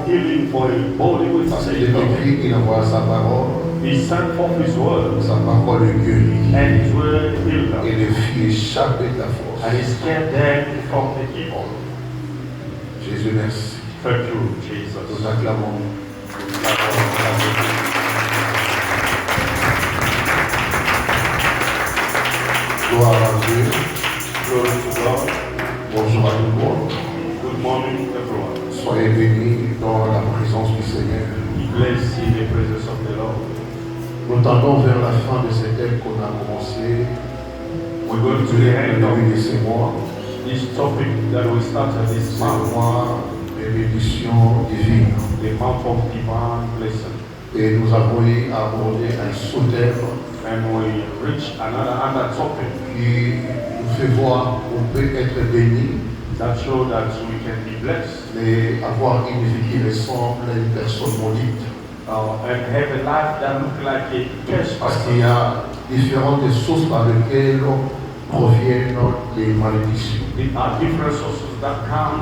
healing for a body with Parce qu'il est sickness. écrit qu'il envoie sa parole, He sent forth his word, sa parole guérit. and his word healed them. Et les filles échappent de la force. And he scared them from the evil. Jésus, merci. Thank you, Jesus. Nous acclamons. Gloire à Dieu. Glory to God. Bonjour à tout le monde. Good morning, everyone. Soyez bénis dans la présence du Seigneur. Be blessed in the presence of the Lord. Nous tendons vers la fin de ce thème qu'on a commencé We're going to depuis the le end of début de ce mois. this topic that we started this C'est le month, mois de bénédiction divine. the month of divine blessing. Et nous avons eu à aborder un sous-thème And we reach another topic qui nous fait voir qu'on peut être béni, that show that we can be blessed mais avoir une vie qui ressemble à une personne maudite. and have a life that looks like a cursed Parce person. qu'il y a différentes sources par lesquelles proviennent les malédictions. There are different sources that comes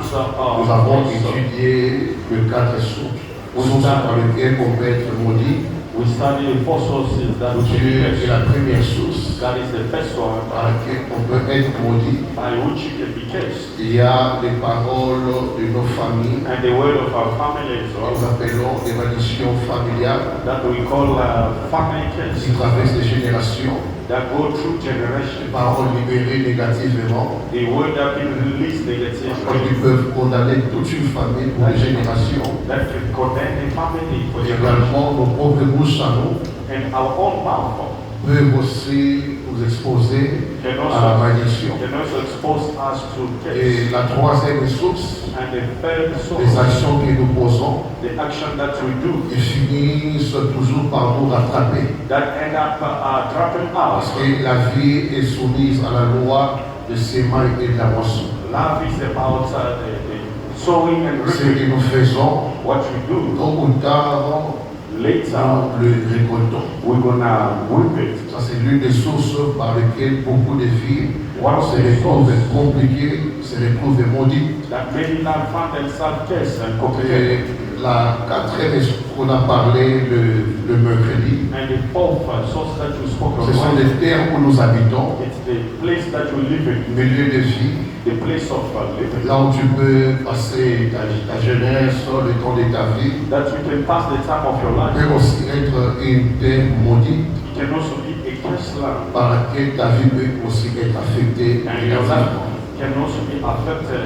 Nous avons étudié les 4 sources par lesquelles on peut être maudit. We study the four sources that we can be Dieu est blessed. la première source That is the first one par laquelle on peut être maudit. by which you can be cursed. Il y a les paroles de nos familles, And the word of our family is nous also appelons les malédictions familiales, that we call family curse, qui traversent les générations. that go through Les generations. paroles libérées négativement, The word that people release negative, qui peuvent condamner toute une famille pour les générations. that can condemn the family for generations. Également, nos propres bouches à nous And our own mouth peuvent aussi nous exposer can à la also, malédiction. can also expose us to Et curse. la troisième source, And the third les source, actions que nous posons, the action that we do, ils finissent toujours par nous rattraper. that end up dropping Parce out. que la vie est soumise à la loi de semaille et de la moisson. Love is about the sowing and Ce que reaping. nous faisons, What we do tôt ou tard, later, nous le récoltons. we're gonna whip it. Ça, c'est l'une des sources par lesquelles beaucoup de vies One of se the retrouvent sources compliquées, se retrouvent maudites. that many now find themselves cursed and complicated. Et la quatrième qu'on a parlé le mercredi, And the fourth source that you spoke of, ce sont les terres où nous habitons, it's the place that you live in, milieu de vie, the place of living, là où tu peux passer ta jeunesse, le temps de ta vie. that you can pass the time of your life. Peut aussi être une terre maudite It can also be a cursed land, par laquelle ta vie peut aussi être affectée and your life négativement. can also be affected.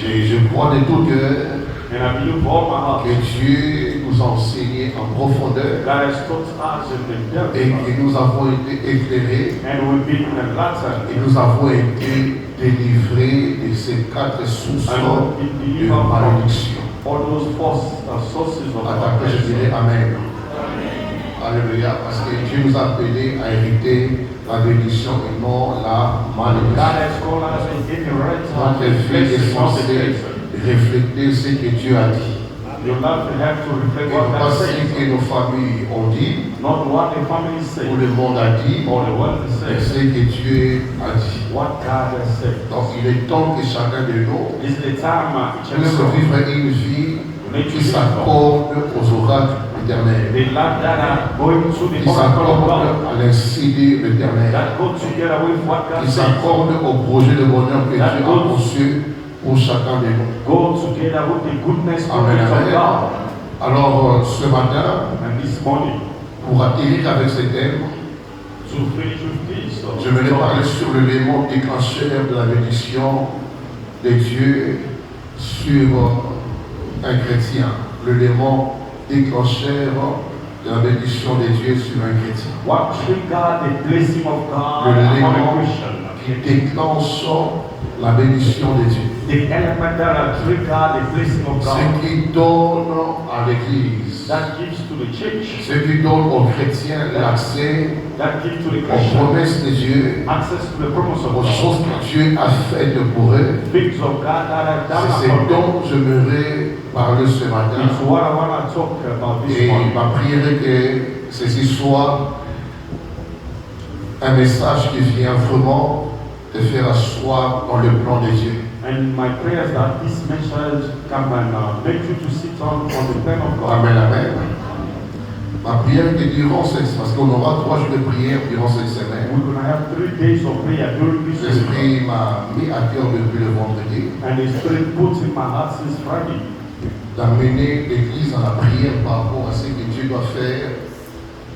Et je crois de tout cœur And I believe with all my heart, que Dieu nous a enseigné en profondeur God has taught us in the et depth, que nous avons été éclairés and we've been et enlightened, nous avons été délivrés de ces 4 sources and we de believe from malédiction. all those false sources of Attaqué, je dirais Amen. Alléluia, parce que Dieu nous a appelés à hériter la bénédiction et non la God malédiction. has called us to inherit Notre vie est blessings, not the censée curse. refléter ce que Dieu a dit. Your life will have to Et reflect non what pas God ce says, que nos familles ont dit, not what the family say, ou le monde a dit, or the world mais says, ce que Dieu a dit. what God has said. Donc il est temps que chacun de nous It's the time each and puisse every vivre une vie qui s'accorde aux oracles éternels, the land that are going through the qui oracle of s'accorde God, à l'incité de l'éternel, that go together with what God qui says, s'accorde au projet de bonheur que Dieu a conçu pour chacun de nous. go together with the goodness Amen, of amen. God. Alors ce matin, And this morning, pour atterrir avec ce thème, to finish with this, je vais parler sur l'élément déclencheur de la bénédiction de Dieu sur un chrétien. L'élément déclencheur de la bénédiction de Dieu sur un chrétien. what triggered the blessing of God Le on a l'élément Christian? qui déclenche la bénédiction de Dieu. The element that triggered the blessing of Ce God, qui donne à l'Église, that gives to the church, ce qui donne aux chrétiens l'accès that gives to the aux Christian promesses de Dieu, access to the promise of aux God, choses que Dieu a faites pour eux. things of God that are done C'est ce upon them. dont j'aimerais parler ce matin. It's what I want to talk about this Et morning. ma prière est que ceci soit un message qui vient vraiment te faire asseoir dans le plan de Dieu. And my prayer is that this message can make you to sit on the throne of God. Amen, amen. Ma prière est que durant cette, parce qu'on aura 3 jours de prière durant cette semaine. We're going to have 3 days of prayer during this week. L'Esprit m'a mis à cœur depuis le vendredi And the Spirit put in my heart since Friday d'amener l'Église à la prière par rapport à ce que Dieu doit faire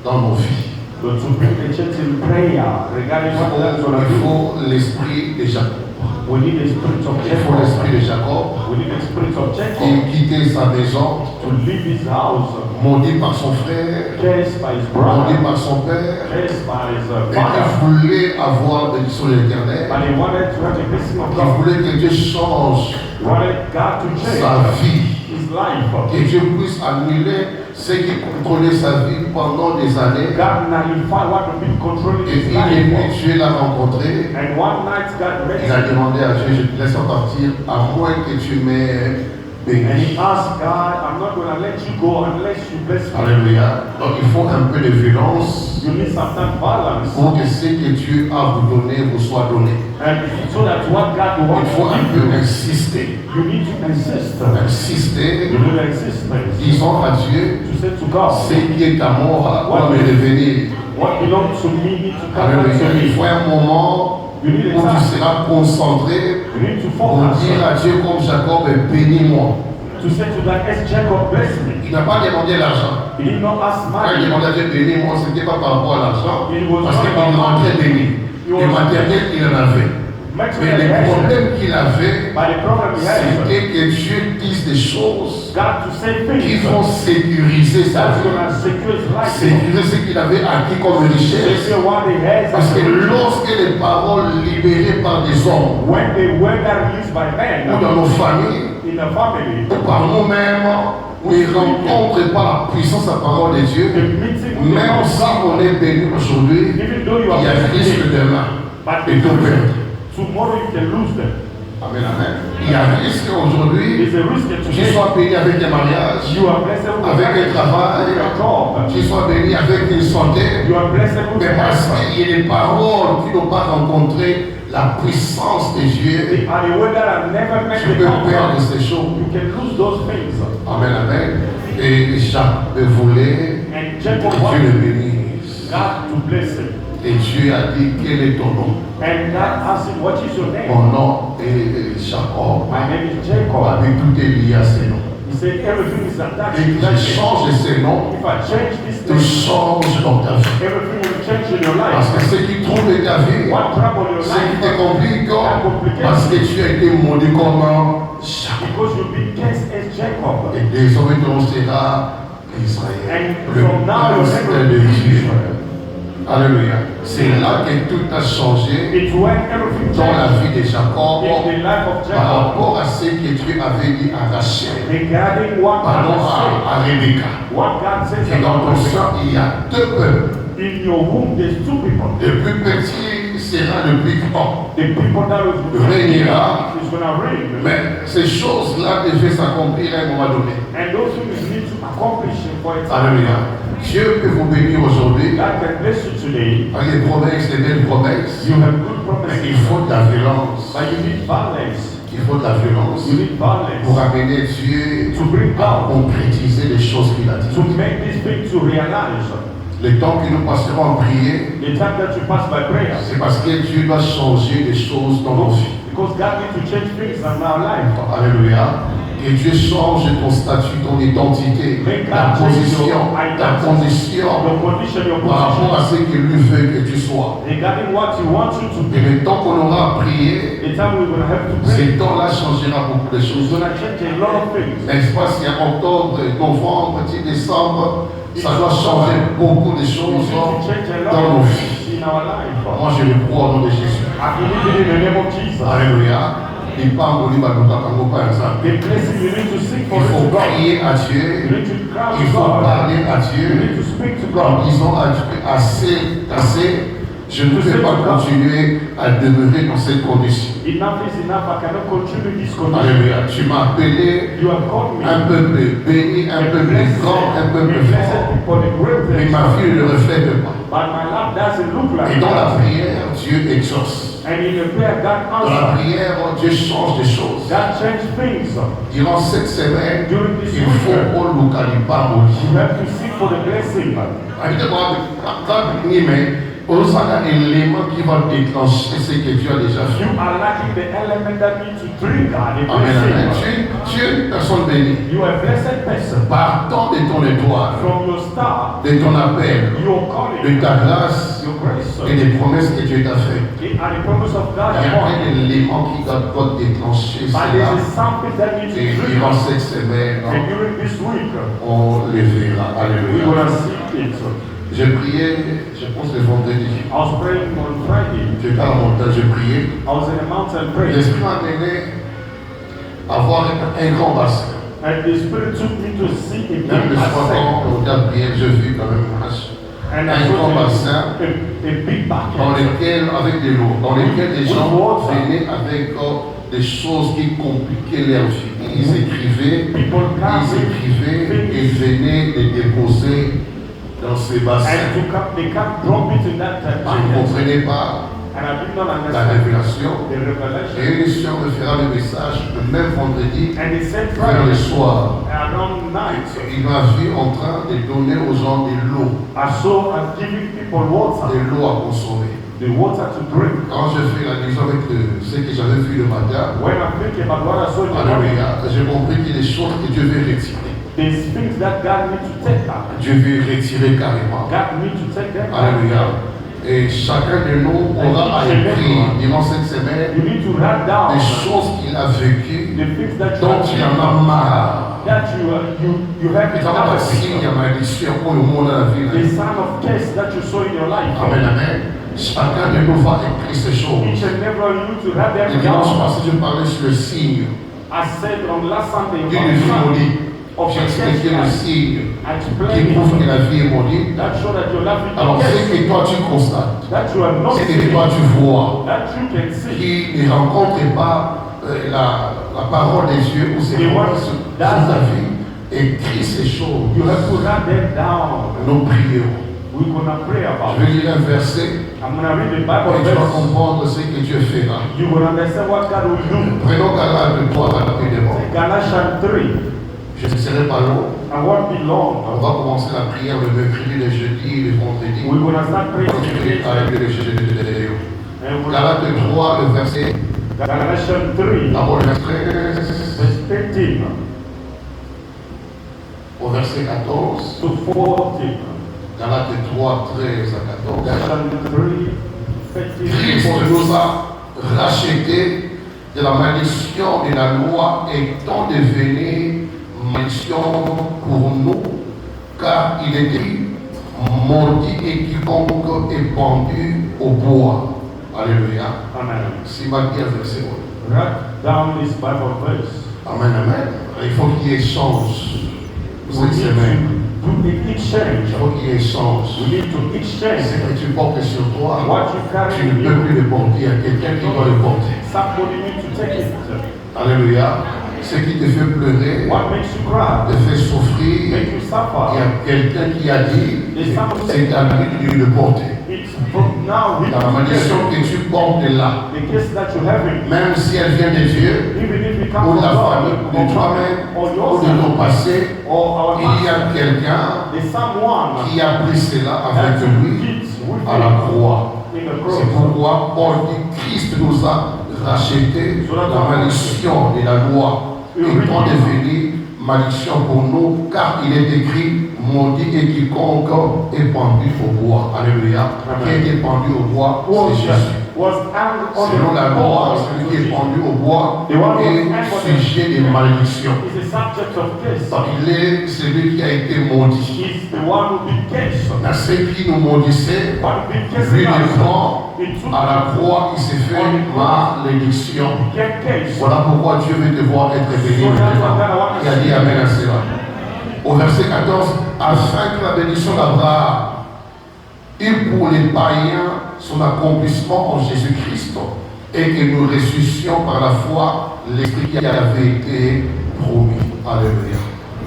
dans nos vies. to bring the church in prayer regarding what that's going to Il do. faut l'esprit de Jacob. We need the spirit of Il faut l'esprit Jacob. de Jacob We need the spirit of qui Jacob quittait sa maison, to leave his house, maudit par son frère, cursed by his maudit brother, par son père, cursed by his et qui father. voulait avoir des sur l'éternel, But he wanted to have a blessing of qui God. voulait que Dieu change He wanted God to sa change vie, his life. que Dieu puisse annuler ce qui contrôlait sa vie pendant des années. God nullified what had been controlling Et his une nuit, life. Dieu l'a rencontré. And one night God met Il a him demandé à Dieu, je te laisse partir, à moins que tu m'aies and he béni. asked God, I'm not going to let you go unless you bless me. Alléluia. Donc il faut un peu de violence You need sometimes balance. pour que ce que Dieu a vous donné vous soit donné. And so that what God Il wants faut un to peu give insister. you need to insist. Insister, You need insistence. disons à Dieu, To say to God, ce qui est à moi doit me revenir. what belongs to me need to come back Alléluia. to Il me. faut un moment You need a où tu time. seras concentré You need to pour focus. dire à Dieu comme Jacob, bénis-moi. To say to God, as Jacob bless me. Il n'a pas demandé l'argent. He did not ask Quand il money. demandait à Dieu bénis-moi, ce n'était pas par rapport à l'argent, It was parce not qu'il about rentrait money. béni. Le matériel, il en avait. Mais Material le blessing. problème qu'il avait, But the problem he has, c'était que Dieu dise des choses God to say qui things vont sécuriser sa that's vie. going to secure his life. Sécuriser ce qu'il avait acquis comme richesse. Secure what he has. Parce que lorsque les paroles libérées par des hommes, When the word that released by ou men dans nos familles, in the family, ou par nous-mêmes, ne rencontrent pas la puissance de la parole de Dieu, the meeting with même si on est béni aujourd'hui, even though you il y a are risque blessed, demain but de tout perdre. tomorrow you can lose them. Amen, amen. Il y a risque aujourd'hui There's a risk that que tu today sois béni avec un mariage, you are blessed with avec un with travail, your job. que tu sois béni avec une santé, You are blessed with mais parce health. qu'il y a des paroles qui n'ont pas rencontré la puissance de Dieu, And the word that have never met tu the peux perdre power, ces choses. you can lose those things. Amen, amen. Et Jacques voulait And que Jacob Dieu wanted le bénisse. God to bless him. Et Dieu a dit, quel est ton nom? And God asked him, what is your name? Mon nom est Jacob. My name is Jacob. Avec tout est lié à ces noms. He said, everything is attached Et to que that tu name. changes ces noms, If I change this tu name, changes dans ta vie. everything will change in your Parce life. que ce qui trouble ta vie, What trouble your ce qui te life? complique, That complicates parce que tu as été maudit comme Jacob. because you've been cursed as Jacob. Et désormais ton nom sera Israël, And le from now your prince name de will be Dieu. Israel. Alléluia. C'est là que tout a changé It's when everything dans la changed vie de Jacob in the life of par Jacob rapport à ce que Dieu avait dit à Rachel, regarding what pardon, God said. à Rebecca. What God says Et dans ton about sein, il y a deux peuples. in your womb, there's two people. Le plus petit sera le plus grand. The people that was Régnera. is going to reign. Mais ces choses-là devaient s'accomplir à un moment donné. And those things need to accomplish it for it. Alléluia. Dieu peut vous bénir aujourd'hui God can bless you today. avec des promesses, des belles promesses. You have good Mais il promises, faut de la violence. but you need balance. Il faut de la violence You need balance pour amener Dieu to bring à down, concrétiser les choses qu'il a to dites. make this thing to realize. Le temps que nous passerons en prier, The time that you pass by prayer, c'est parce que Dieu doit changer des choses dans nos vies. because God needs to change things in our life. Alléluia. Que Dieu change ton statut, ton identité, ta position, Your condition, your par rapport à position, ce que lui veut que tu sois. regarding what He wants you to Et be. le temps qu'on aura prié, The time we're going to have to pray, ce temps-là changera beaucoup de it's choses. going to change a lot of things. N'est-ce pas, si en octobre, novembre, décembre, ça doit changer beaucoup de We choses need to change a dans lot nos of vies. things in our life. Moi, je le crois au nom de Jésus. I believe it in the name of Jesus. Alléluia. Il parle au livre par exemple. The blessing you need to seek for Il it faut to God. prier à You Dieu. need to cry Il to faut God. parler à You need Dieu to speak to en God. disant à Dieu assez, Je ne peux pas continuer à demeurer dans cette condition. Enough is enough. I cannot continue this condition. Alléluia. Tu m'as appelé You have called me. un peuple béni, un peuple grand, un peuple fort. Mais ma vie ne le reflète pas. But my life doesn't look like Et dans la that. prière, Dieu exauce. And in the prayer, God Dans la answers. prière, Dieu change des choses. God changed things. Durant cette semaine, During this il faut week, au Lucalipa you maudit. have to seek for the blessing. Évidemment, quand il met, on a un élément qui va déclencher ce que Dieu a déjà fait. You are lacking the element that needs to trigger the Amen, amen. blessing. Tu es une personne bénie. You are a blessed person. Partant de ton étoile, From your star, de ton appel, your de calling, ta grâce your grace, et des promesses que Dieu t'a faites. and the promise of God Il y a upon un you. élément qui doit déclencher But cela. there is something that needs to Et trigger. durant cette semaine, And during this week, on les verra. we Alléluia. will see it. J'ai prié, je pense le vendredi. I was praying on Friday. J'étais à la montagne, j'ai prié. I was in a mountain praying. L'Esprit m'a amené à voir un grand bassin. And the Spirit took me to see a Même big le soir, bassin. quand on regarde bien, j'ai vu quand même And I un saw grand a bassin big dans bucket. lequel, avec de l'eau, dans lequel les With gens water. venaient avec des choses qui compliquaient leur vie. Ils écrivaient, People et venaient les déposer dans ces bassins. And they can't drop it in that Je ne bucket. comprenais pas And I did not la understand révélation. the revelation. Et une émission me fera le message le même vendredi And they said vers le Friday, soir. around night, Il m'a vu en train de donner aux gens de l'eau, I saw I'm giving people water, de l'eau à consommer. the water to drink. Quand j'ai fait la liaison avec ce que j'avais vu le matin, When I'm thinking about what I saw in the morning, alléluia, j'ai compris qu'il y a des choses que Dieu veut retirer. there's things that God needs to take back. Dieu veut retirer carrément. God needs to take them back. Alléluia. Et chacun de nous aura à écrire durant cette semaine You need to write down des choses qu'il a vécues, the things that you dont have il en a marre. that you have Et quand on va signer la malédiction pour le monde à la vie. the sign of curse that you saw in your life. Amen, amen. Chacun de nous va écrire ces choses. Each and every one of you to write Le them dimanche down. passé, je parlais sur le signe I said on last Sunday d'une about vie sign maudite. of J'ai expliqué le the signe I qui explained prouve que it. la vie est maudite. That show that your life is Alors, ce cursed. que toi tu constates, That you are not ce que seeing. toi tu vois, That you can see. qui ne rencontre pas la parole des dieux ou ses Et moi, promesses sur ta vie, écris ces choses. You have to write them down. Nous prions. We're gonna pray about Je vais it. lire un verset I'm gonna read the et Bible tu vas verse. comprendre ce que Dieu fera. You will understand what God will do. Prenons Galates 3 rapidement. Galatians 3. Je ne serai pas long. I won't be On long. va commencer la prière le mercredi, le jeudi, le vendredi. We're gonna start praying Continuer today. avec le jeudi. And we're Galates 3, le verset, Galatians 3, d'abord le verset 13 verse 13 au verset 14. to 14. Galates 3, 13 à 14. Galatians 3, 13 Christ to 14. nous a rachetés de la malédiction de la loi étant devenu malédiction pour nous, car il est dit, maudit et quiconque est pendu au bois. Alléluia. Amen. C'est ma bien verset. Write down this Bible verse. Amen, amen. Il faut qu'il y ait échange We cette need semaine. to do the exchange. Il faut qu'il y ait échange. We need to Ce exchange que tu portes sur toi, what you carry tu ne in peux you. plus le porter à quelqu'un qui doit le porter. Somebody needs to take it. Alléluia. Ce qui te fait pleurer, What makes you cry? te fait souffrir, Make you il y suffer? a quelqu'un qui a dit, c'est à lui de le porter. It's from now La malédiction que tu portes est là, the case that you have it, même si elle vient de Dieu, even if it ou comes de from la famille, God, ou de toi-même, or ou your de son, ton passé, or our il y a master, quelqu'un there's someone qui a pris cela that avec lui gets with à la croix. in the C'est cross. pourquoi Paul dit Christ nous a rachetés de la malédiction de la loi, étant devenu malédiction pour nous, car il est écrit maudit et quiconque est pendu au bois. Alléluia. Qui a été pendu au bois, c'est Jésus. Was hanged on Selon la the loi, cross. celui qui est pendu au bois est sujet des malédictions. Is a subject of curse. Il est celui qui a été maudit. He's the one who been cursed. À ceux qui nous maudissaient, But been cursed lui us. le prend He took à la croix, il s'est fait malédiction. get cursed. Voilà pourquoi Dieu veut te voir être béni maintenant. Il a dit Amen à cela. Au verset 14, afin que la bénédiction d'Abraham et pour les païens son accomplissement en Jésus-Christ, et que nous ressuscitions par la foi l'Esprit qui avait été promis. Alléluia.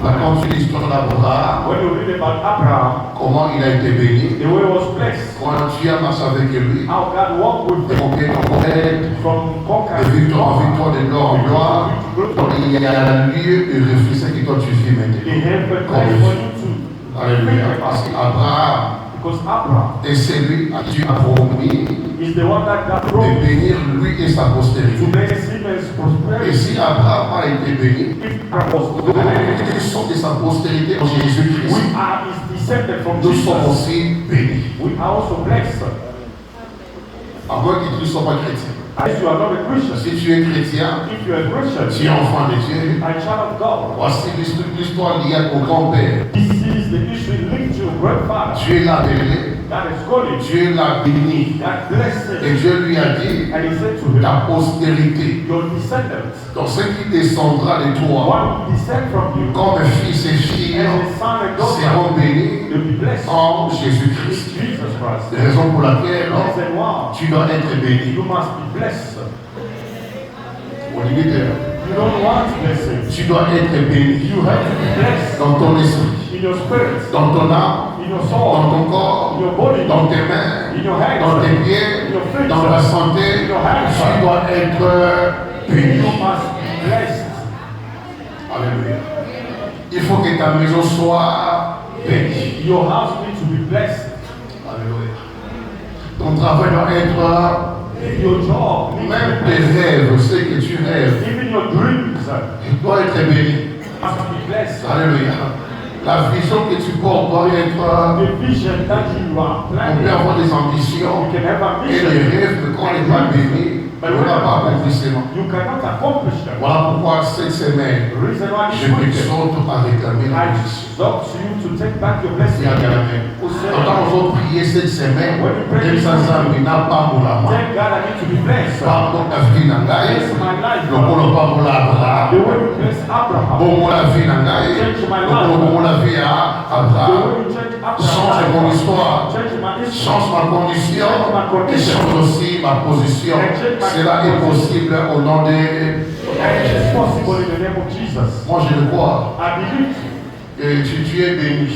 Maintenant, tu lis l'histoire d'Abraham, When you read about Abraham, comment il a été béni, the way he was blessed, quand Dieu a marché avec lui, how God walked with de him conquête en conquête, from de conquest victoire en victoire, de gloire en gloire. Donc il y a lieu de réfléchir que toi tu vis He maintenant. helped Comme place le for Dieu. you to Alléluia. think Parce about it. qu'Abraham Because Abraham est celui à Dieu a promis is the one that God de promised bénir lui et sa to postérité. bless him and his Et prosperity. si Abraham a été béni, If Abraham was blessed, nous sommes de sa postérité en Jésus-Christ. we are his descendant from Nous sommes Jesus. aussi bénis. We are also blessed. À moins que tu ne sois pas chrétien. If you are not a Christian, Si tu es chrétien, if you are a Christian, tu es enfant de Dieu. a child of God, Voici l'histoire liée à ton grand-père. this is the issue linked to your grandfather. Dieu l'a béni, God is calling you. Dieu l'a béni. God blessed Et him. Dieu lui a dit, And he said to him, ta postérité, your descendants, dans ce qui descendra de toi, one who descend from you, comme fils et filles, as a son and seront daughter, bénis will be blessed en in Jésus-Christ. Jesus Christ. C'est la raison pour laquelle Reason why tu dois être béni. you must be blessed. Mon leader, You don't want blessing. tu dois être béni You have to be blessed dans ton esprit, in your spirit, dans ton âme, in your dans soul, ton corps, in your body, dans tes mains, in your hands, dans tes in pieds, your feet. dans ta santé. Tu dois être béni. You must be blessed. Alléluia. Il faut que ta maison soit bénie. Your house needs to be blessed. Alléluia. Ton travail doit être, Your job needs même to be tes blessed. rêves, ce que tu rêves, Even your dreams doit être béni. must be blessed. Alléluia. La vision que tu portes doit être, The vision that you are on planning, peut avoir des you ambitions can have et les ambition, rêves, mais quand on n'est pas béni, on ne va pas accomplissement. you cannot accomplish them. Voilà pourquoi cette semaine, The reason why je this week, t'exhorte à réclamer la I bénédiction. exhort you to take back your blessing. Quand nous avons prié cette semaine, même sans âme, n'a pas mon lama. Thank God I need to be blessed. Pardon, la vie n'a pas Bless my life. le polo pas pour l'Abraham. The way you bless Abraham. Bon, la vie n'a pas le polo pour la vie à The Abraham. way you change Change mon Abraham. histoire, Change my history. change ma condition et change aussi ma position. Cela est possible au nom de... And it is possible in the name of Jesus. Moi, je le crois I believe que tu es béni.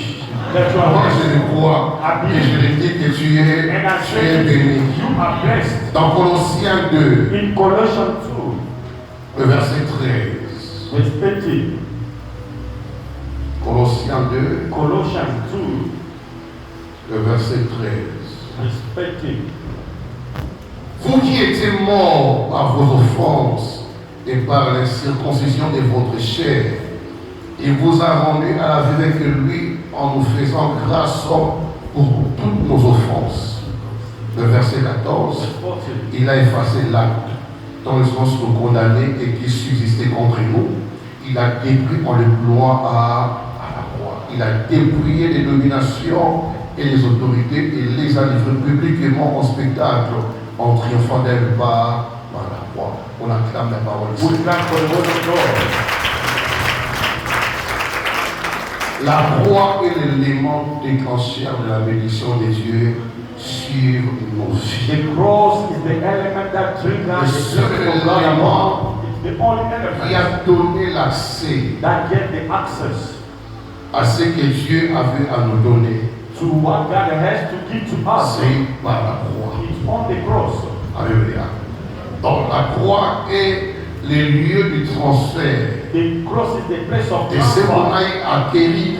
that you are Moi, blessed. je le crois et je le dis que tu And I es say béni. you are blessed. Dans Colossiens 2, In Colossians 2, le verset 13. verse 13. Colossiens 2, Colossians 2, le verset 13. verse 13. Vous qui étiez morts par vos offenses et par la circoncision de votre chair, il vous a rendu à la vie avec lui en nous faisant grâce pour toutes nos offenses. Le verset 14, Verse 14. il a effacé l'acte dans le sens nous condamner et qui subsistait contre nous. Il a détruit en le plouant à la croix. Il a dépouillé les dominations et les autorités et les a livrés publiquement en spectacle en triomphant d'elle par la croix. On acclame la parole. We thank for the word of God. La croix est l'élément déclencheur de la bénédiction de Dieu sur nos vies. The cross is the element that triggers the blessing of God among. It's the only Qui element a donné l'accès that get the access à ce que Dieu avait à nous donner. to what God has to give to us. C'est par la croix. It's on the cross. Alléluia. Donc la croix est le lieu du transfert. The cross is the place of Et c'est qu'on transfer. aille acquérir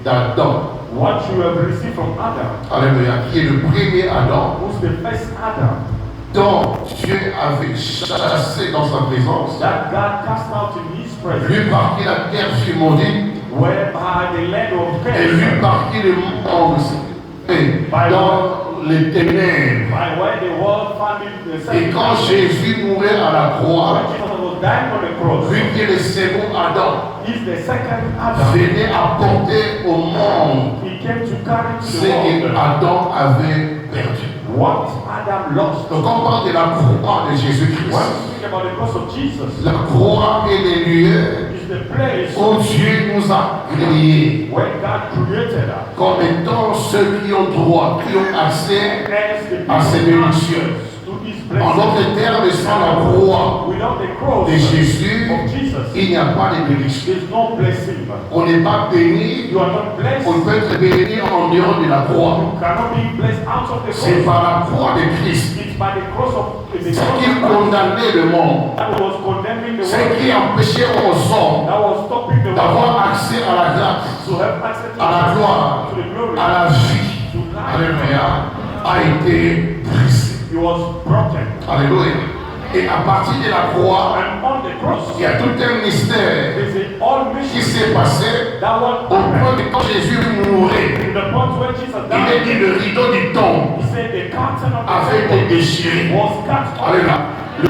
d'Adam. What you have received from Adam, Alléluia. Qui est le premier Adam. who's the first Adam, dont Dieu avait chassé dans sa présence. that God cast out in His presence, Lui par qui la terre fut maudite. whereby the land of Et lui curse, par qui le monde s'est dans les ténèbres. by where the world found it, Et quand Jésus mourait à la croix, when Jesus was dying on the cross, lui qui est le second Adam, is the second Adam. venait apporter au monde He came to carry to ce the world qu'Adam avait perdu. what Adam lost. Donc on parle de la croix de When Jésus-Christ. we speak about the cross of Jesus, La croix est le lieu is the place où Dieu nous a créés where God created us comme étant ceux qui ont droit, qui ont accès as the à ces people bénédictions. to His En blessings. d'autres termes, sans la croix Without the cross de Jésus, of Jesus, il n'y a pas de bénédiction. there's no blessing. On n'est pas béni, You are not blessed. on peut être béni en dehors de la croix. You cannot be blessed out of the C'est cross. par la croix de Christ, It's by the cross of the ce cross qui of Christ condamnait le monde, that was condemning the ce world, qui empêchait aux hommes that was stopping the world d'avoir accès à la grâce, to have access to à la gloire, to the glory, à la vie, to life. alléluia, a été brisé. It was broken. Alléluia. Et à partir de la croix, And on the cross, il y a tout un mystère there's a all qui mission s'est passé that au was point que quand Jésus mourait, in the point where Jesus il est died. dit le rideau du tombe He said the curtain of the avait été temple déchiré. was cut off. Alléluia.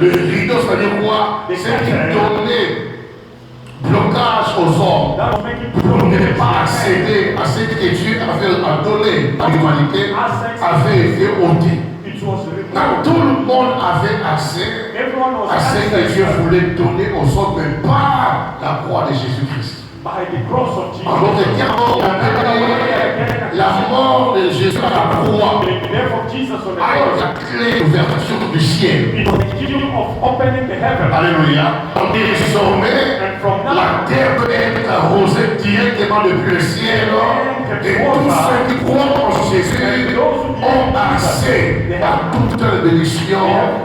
Le rideau, ça veut dire quoi? C'est qui donnait blocage aux hommes That was making pour ne people pas accéder à ce que Dieu avait donné à l'humanité, avait été ôté. It was Quand removed. tout le monde avait accès Everyone was à ce que Dieu accessed voulait donner aux hommes, mais par la croix de Jésus-Christ. by the cross of Jesus. En d'autres termes, on peut dire la mort de Jésus à la croix The death of Jesus on the a été cross. la clé d'ouverture du ciel. It was the key of opening the heaven. Alléluia. On dit désormais, And from now, la terre peut être arrosée directement depuis le ciel. Et tous ceux qui croient en Jésus ont accès à toute la bénédiction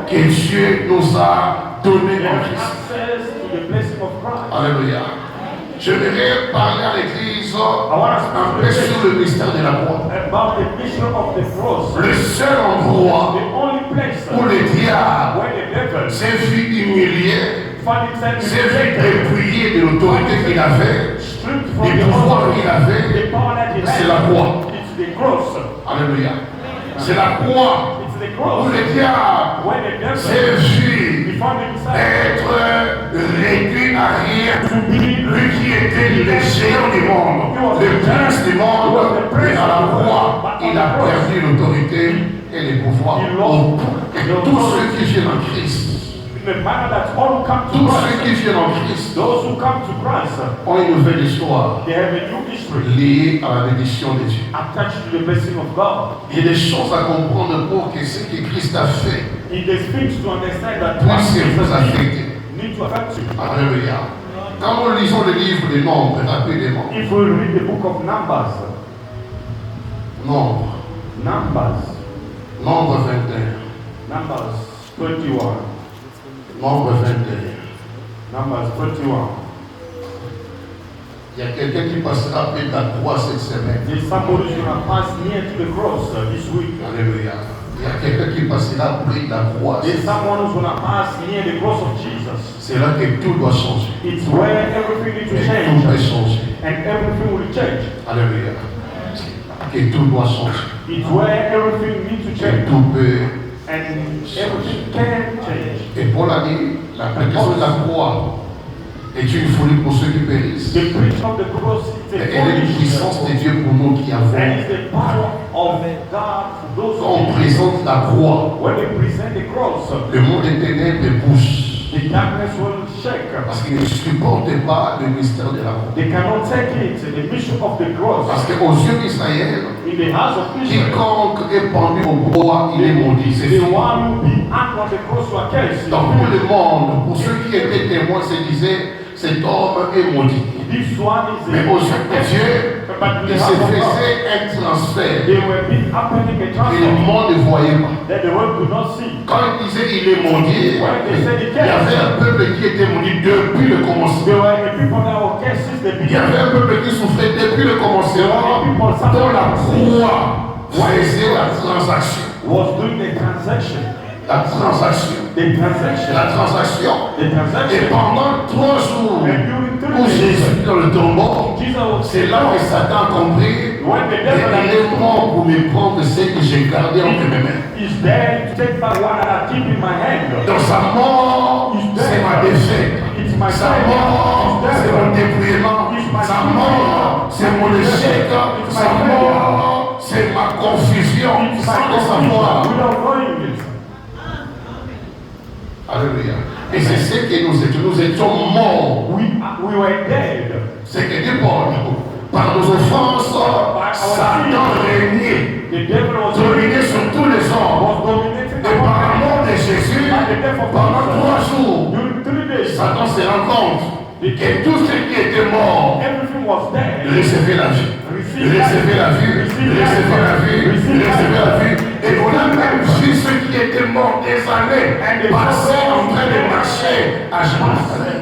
que Dieu nous a donnée they en have Christ. access to the blessing of Christ. Alléluia. Je voudrais parler à l'église I want to un peu speak sur le mystère de la croix. about the mission of the cross. Le seul endroit The only place où le diable where the devil s'est vu humilié, found himself s'est vu humiliated, dépouillé de l'autorité qu'il avait, stripped from des the pouvoirs authority, qu'il avait, the power that he c'est had. la croix. It's the cross. Alléluia. C'est la croix It's the où cross le diable where the devil s'est vu he found himself être réduit à rien. to be Lui qui était le géant du monde, le prince du monde, et à la croix, il a perdu l'autorité et les pouvoirs. Au point que tous ceux qui viennent en Christ, in the manner that all who come to tous ceux qui Christ, viennent en Christ, those who come to Christ, ont une nouvelle histoire they have a new history liée à la bénédiction de Dieu. attached to the blessing of God. Il y a des choses à comprendre pour que ce que Christ a fait It is things to understand that puisse vous Jesus affecter. need to affect you. Alléluia. Quand nous lisons le livre des Nombres, rapidement, If we read the book of Numbers, Nombre, Nombre 21, Numbers 21, Nombre 21. Numbers 21. Il y a quelqu'un qui passera près de la croix cette semaine. There's somebody who's going to pass near to the cross this week. Alléluia. Il y a quelqu'un qui passera près de la croix. There's someone who's going to pass near the cross of Jesus. C'est là que tout doit changer. It's where everything needs to Et tout change peut changer. and everything will change. Alléluia. Que tout doit changer. It's where everything needs to Que change tout peut. and everything can change. Et Paul a dit, la prédication de la croix est une folie pour ceux qui périssent. The preaching of the cross is Mais a elle est une puissance de Dieu pour nous qui avons. and it's the power of God for those Quand on who présente la croix, when they present the cross, le monde des ténèbres bouge. the darkness will shake. Parce qu'ils ne supportent pas le mystère de la croix. They cannot take it, the mission of the cross. Parce qu'aux yeux d'Israël, In the house of Israel, quiconque est pendu au bois, il est maudit. C'est the fini. one who be hung on the cross were cursed. Dans tout le monde, pour ceux qui étaient témoins, se disaient, cet homme est maudit. This one is Mais aux yeux de Dieu, but in il the se house of God, faisait un transfert they were being happening a que le transfer monde ne voyait pas. that the world could not see. Quand il disait il est maudit, il y avait un peuple qui était maudit depuis le commencement. There were the people that were cursed since the Il y avait beginning. un peuple qui souffrait depuis le commencement, dont la croix faisait la transaction. Was doing the transaction. La transaction. The transaction. La transaction. The Et transaction. pendant 3 jours And during 3 où days, Jésus est dans le tombeau, Jesus was c'est là que Satan a compris when the qu'il devil est mort pour me prendre ce que j'ai gardé entre mes mains. is there to take back what I keep in my hand. Dans sa mort, c'est ma défaite. It's my Sa mort, c'est mon dépouillement. Sa mort, c'est mon échec. Sa mort, c'est ma confusion. It's Sans my le savoir. without knowing it. Alléluia. Et c'est ce que nous étions. Nous étions morts. We we were dead. C'est que dit Paul, par nos offenses, Satan régnait, The devil was dominait sur tous les hommes. dominating Et par la mort de Jésus, pendant 3 jours, during 3 days. Satan se rend compte que tout ce qui était mort Everything was dead. recevait la vie. Recevait la vie, recevait la vie, recevait la vie. Et on a même vu ceux qui étaient morts des années passer en train de marcher à Jérusalem.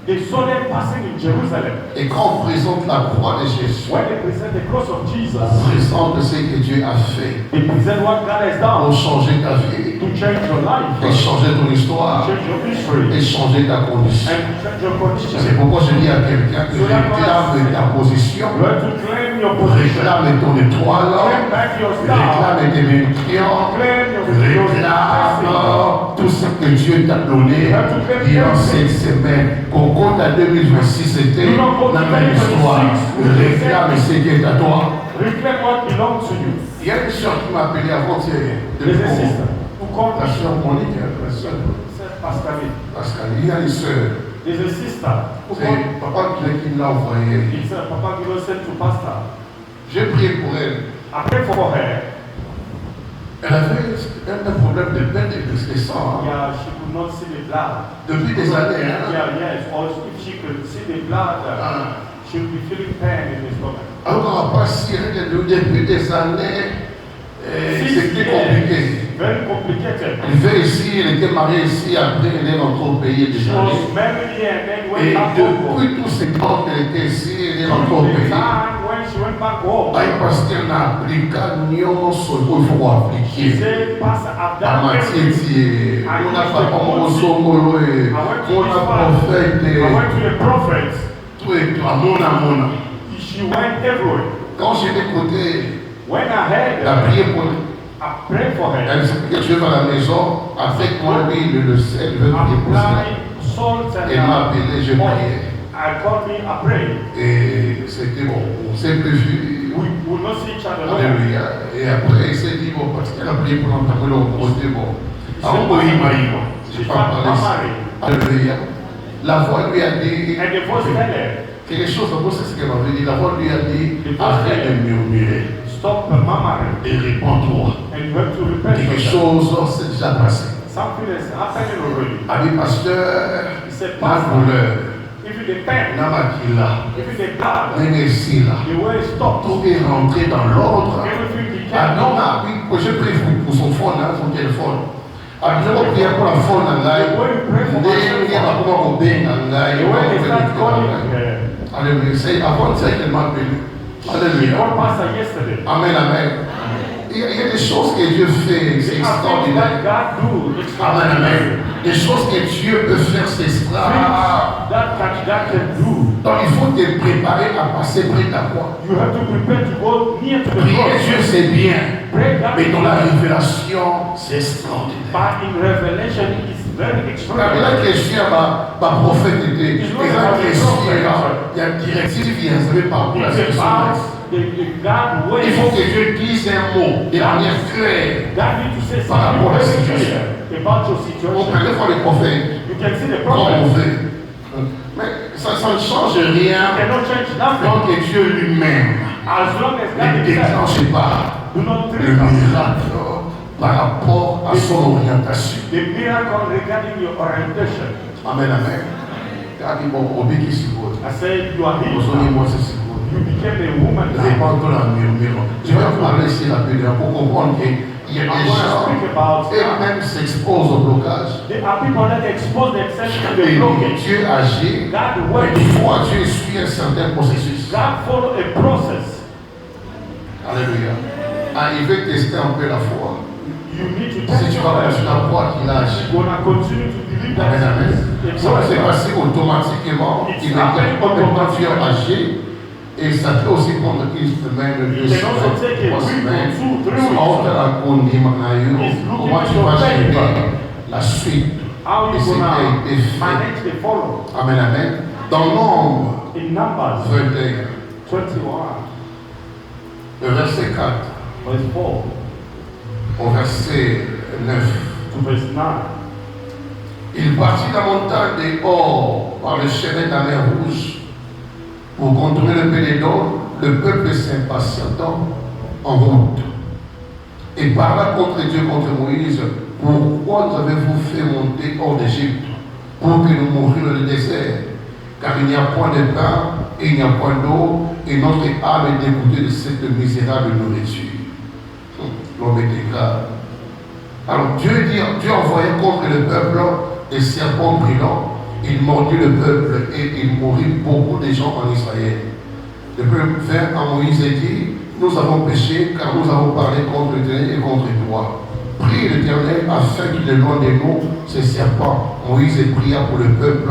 They saw them passing in Jerusalem. Et quand on présente la croix de Jésus, When they present the cross of Jesus, on présente ce que Dieu a fait they present what God has pour done changer ta vie, to change your life, et changer ton histoire, change your history, et changer ta condition. and change your condition. C'est pourquoi je dis à quelqu'un que réclame ta position, You have to claim your position. réclame ton étoile, Claim back your star. réclame tes bénédictions, réclame tout ce que Dieu t'a donné durant cette semaine. Qu'on compte à 2026, c'était la même histoire. Réclame ce qui est à toi. Reclaim what belongs to you. Il y a une soeur qui m'a appelé avant-hier. There's a sister who called La me. soeur Monique, la soeur Said, Pastor Lee, Pascal. Il y a une soeur. there's a sister who called me. C'est Papa qui l'a envoyé. He said, Papa Gilo sent to Pastor. J'ai prié pour elle. I prayed for her. Elle avait un problème de peine et de sang. Yeah, she could not see the blood. Depuis des années. Hein? Yeah, yes. Or if she could see the blood, she would be feeling pain in the stomach. Alors, pas si depuis des années, c'était compliqué. Very complicated. Elle vivait ici, elle était mariée ici, après elle est rentrée au pays She des was années. married here and then Et went back home. depuis tous ces temps qu'elle était ici, elle est rentrée au The pays. time when she went back home, Parce qu'elle n'a appliqué nyonso il faut she appliquer. said, Pastor, I've À done everything. Mathieu, on a papa Mosongolo, I went to on his a father. prophète, I went to the prophets. tout est à Mona. She went everywhere. Quand j'ai écouté When I heard la her, prière pour I prayed for her. elle, que je vais à la maison, avec moi, lui, le sait, il veut prier pour ça. Apply salt and Elle m'a appelé, je priais. I called me, I prayed. Et c'était bon, on s'est prévu. We will not see each other long. Alléluia. Et après, il s'est dit, bon, parce qu'elle a prié pour l'entendre, on côté, bon. Alors, bon, il m'a dit, bon, je She n'ai pas found parlé. married. Alléluia. La voix lui a dit, And the voice tell her, quelque chose, c'est ce qu'elle m'avait dit. La voix lui a dit, arrête de murmurer stop murmuring. et réponds-toi. And you have to repent. Quelque for that. chose s'est déjà passé. Something is happening already. Ami pasteur, He said, ma Pastor, douleur, if you depend, n'a pas qu'il a, if you depend, même ici là, the way stops. tout est rentré dans l'ordre. Everything Ah became non, normal. ah oui, je prie pour son phone, hein, son téléphone. Ah, je vais prier pour la phone en live. Il y a pas comment on baigne en live. The way they start calling her. Alléluia. C'est avant de ça qu'elle m'a appelé. She Alléluia. called Pastor yesterday. Amen, amen. Il y a des choses que Dieu fait, c'est There are things extraordinaire. that God do. Amen, amen. Des choses que Dieu peut faire, c'est extraordinaire. That can do. Donc il faut te préparer à passer près de la croix. You have to prepare to go near to the Prier cross. Dieu, c'est bien. Pray that Mais dans la révélation, c'est extraordinaire. but in revelation it is very La extraordinary. question, ma prophète était, et la question, il y a une directive qui est installée par rapport à It's cette about semaine. God way. Il faut que Dieu dise un mot de manière claire. God need to say Par rapport à la something very situation. clear about your On situation. peut voir les prophètes You can see the comme on problem. veut. Mais ça ne change You rien cannot change nothing tant que Dieu lui-même as long as ne God himself déclenche pas do not le trigger miracle par rapport à son orientation. the miracle regarding your orientation. Amen, amen. Car il m'a promis qu'il s'y vaut. I said you are healed. Moi, c'est si vaut. You became a woman. Répandons la murmure. Je vais parler ici rapidement pour comprendre qu'il y a I des want to gens speak about qui eux-mêmes s'exposent au blocage. there are people that expose themselves to the Et blockage. Dieu agit, God mais works. des fois Dieu suit un certain processus. God follow a process. Alléluia. Ah, il veut tester un peu la foi. You need to Si test tu vas yourself. continuer à croire qu'il a agi. You're gonna continue to believe Amen, that amen. it's Ça va se a process. passer automatiquement. It's Il est happening complètement Dieu automatically. agir. Et ça peut aussi prendre une semaine, 2 It can also semaines, take a 3 week or semaines. 2, 3 weeks. Comment tu vas gérer la suite How de you ce qui a gonna été fait. manage the follow? Amen, amen. Dans Nombre In Numbers 21, 21, le verset 4 verse 4 au verset 9, to verse 9, Il partit de la montagne des Hors par le chemin de la mer Rouge pour contourner le pays d'Édom, le peuple s'impatientant en route. Et parla contre Dieu, contre Moïse, pourquoi nous avez-vous fait monter hors d'Égypte pour que nous mourions dans le désert? Car il n'y a point de pain et il n'y a point d'eau, et notre âme est dégoûtée de cette misérable nourriture. L'homme était grave. Alors Dieu envoyait contre le peuple des serpents brûlants. Il mordit le peuple et il mourut beaucoup de gens en Israël. Le peuple vint à Moïse et dit, nous avons péché car nous avons parlé contre l'Éternel et contre toi. Prie l'Éternel afin qu'il éloigne de nous ces serpents. Moïse pria pour le peuple.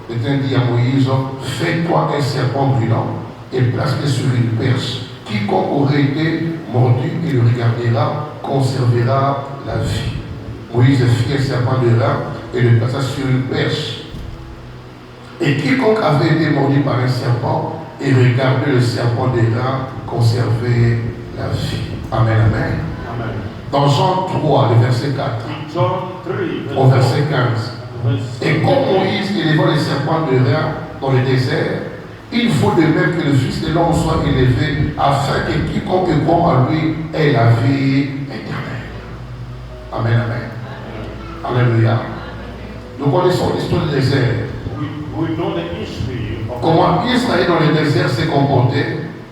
L'Éternel dit à Moïse, fais-toi un serpent brûlant et place-le sur une perche. Quiconque aurait été mordu et le regardera conservera la vie. Moïse fit un serpent de rein et le plaça sur une perche. Et quiconque avait été mordu par un serpent et regardait le serpent de rein conservait la vie. Amen, amen. Amen. Dans Jean 3, le verset 4, In John 3, au verset 15. verse Et comme Moïse éleva les serpents de rein dans le désert, il faut de même que le Fils de l'homme soit élevé, afin que quiconque croit en lui ait la vie éternelle. Amen, amen. Alléluia. Nous connaissons l'histoire du désert. we know the history of Comment Israël dans le désert s'est comporté